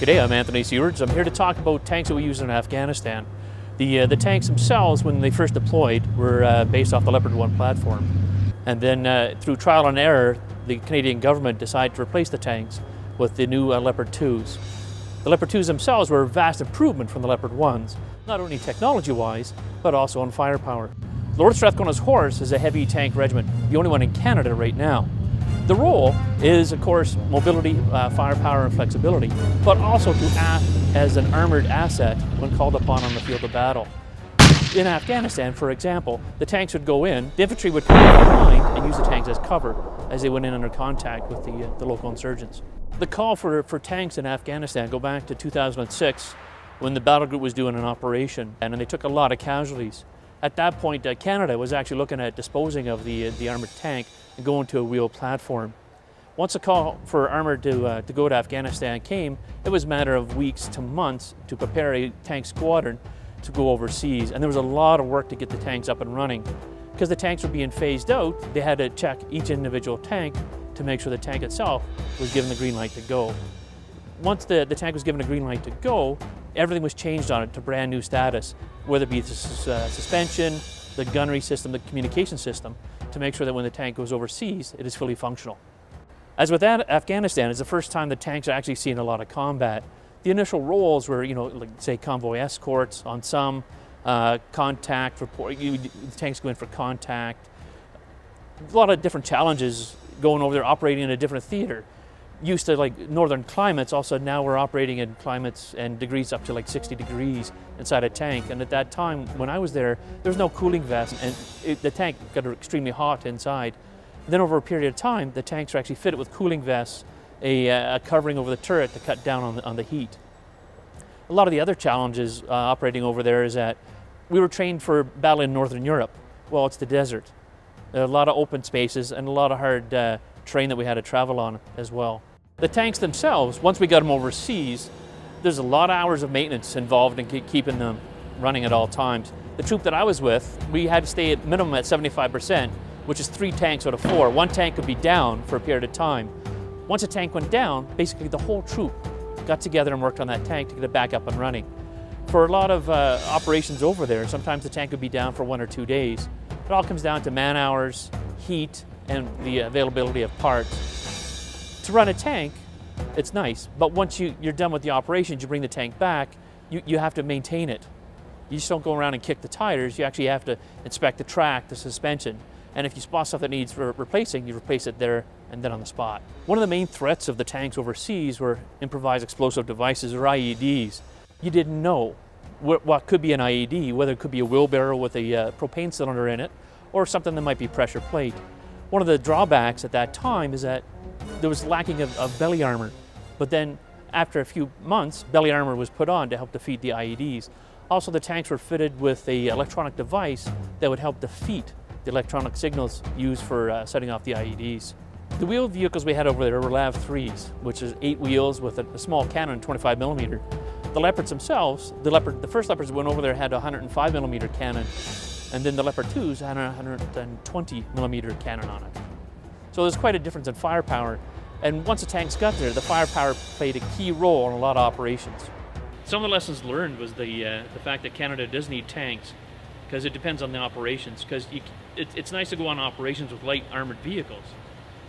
G'day, I'm Anthony Sewards. I'm here to talk about tanks that we use in Afghanistan. The tanks themselves, when they first deployed, were based off the Leopard 1 platform. And then through trial and error, the Canadian government decided to replace the tanks with the new Leopard 2s. The Leopard 2s themselves were a vast improvement from the Leopard 1s, not only technology-wise, but also on firepower. Lord Strathcona's Horse is a heavy tank regiment, the only one in Canada right now. The role is, of course, mobility, firepower, and flexibility, but also to act as an armored asset when called upon on the field of battle. In Afghanistan, for example, the tanks would go in, the infantry would come in behind and use the tanks as cover as they went in under contact with the local insurgents. The call for tanks in Afghanistan go back to 2006 when the battle group was doing an operation and they took a lot of casualties. At that point, Canada was actually looking at disposing of the armored tank and going to a wheeled platform. Once the call for armor to go to Afghanistan came, it was a matter of weeks to months to prepare a tank squadron to go overseas. And there was a lot of work to get the tanks up and running. Because the tanks were being phased out, they had to check each individual tank to make sure the tank itself was given the green light to go. Once the tank was given a green light to go, everything was changed on it to brand new status, whether it be the suspension, the gunnery system, the communication system, to make sure that when the tank goes overseas, it is fully functional. As with Afghanistan, it's the first time the tanks are actually seeing a lot of combat. The initial roles were, like say convoy escorts on some, contact report, the tanks go in for contact. A lot of different challenges going over there, operating in a different theater. Used to like northern climates, also now we're operating in climates and degrees up to like 60 degrees inside a tank. And at that time, when I was there was no cooling vest and the tank got extremely hot inside. Then over a period of time, the tanks are actually fitted with cooling vests, a covering over the turret to cut down on the heat. A lot of the other challenges operating over there is that we were trained for battle in Northern Europe. Well, it's the desert. There are a lot of open spaces and a lot of hard terrain that we had to travel on as well. The tanks themselves, once we got them overseas, there's a lot of hours of maintenance involved in keeping them running at all times. The troop that I was with, we had to stay at minimum at 75%, which is 3 tanks out of 4. One tank could be down for a period of time. Once a tank went down, basically the whole troop got together and worked on that tank to get it back up and running. For a lot of operations over there, sometimes the tank would be down for 1 or 2 days. It all comes down to man hours, heat, and the availability of parts. To run a tank, it's nice, but once you're done with the operations, you bring the tank back, you have to maintain it. You just don't go around and kick the tires, you actually have to inspect the track, the suspension, and if you spot stuff that needs replacing, you replace it there and then on the spot. One of the main threats of the tanks overseas were improvised explosive devices, or IEDs. You didn't know what could be an IED, whether it could be a wheelbarrow with a propane cylinder in it, or something that might be pressure plate. One of the drawbacks at that time is that there was lacking of belly armor, but then after a few months, belly armor was put on to help defeat the IEDs. Also, the tanks were fitted with an electronic device that would help defeat the electronic signals used for setting off the IEDs. The wheeled vehicles we had over there were LAV-3s, which is 8 wheels with a small cannon, 25mm. The Leopards themselves, the first Leopards that went over there had a 105mm cannon, and then the Leopard 2s had a 120mm cannon on it. So there's quite a difference in firepower, and once the tanks got there, the firepower played a key role in a lot of operations. Some of the lessons learned was the fact that Canada does need tanks, because it depends on the operations, because it's nice to go on operations with light armored vehicles,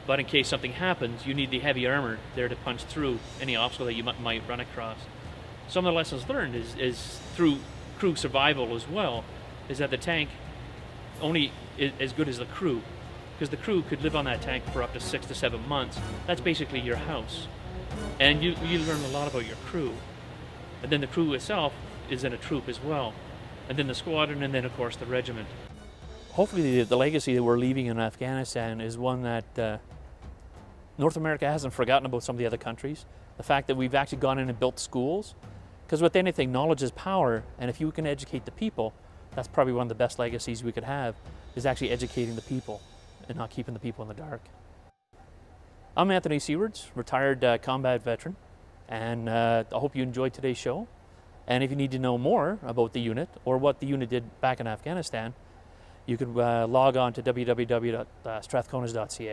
but in case something happens, you need the heavy armor there to punch through any obstacle that you might run across. Some of the lessons learned is through crew survival as well, is that the tank only is as good as the crew, because the crew could live on that tank for up to 6 to 7 months. That's basically your house. And you learn a lot about your crew. And then the crew itself is in a troop as well. And then the squadron, and then of course the regiment. Hopefully the legacy that we're leaving in Afghanistan is one that North America hasn't forgotten about some of the other countries. The fact that we've actually gone in and built schools. Because with anything, knowledge is power, and if you can educate the people, that's probably one of the best legacies we could have, is actually educating the people and not keeping the people in the dark. I'm Anthony Sewards, retired combat veteran, and I hope you enjoyed today's show. And if you need to know more about the unit or what the unit did back in Afghanistan, you can log on to www.strathconas.ca.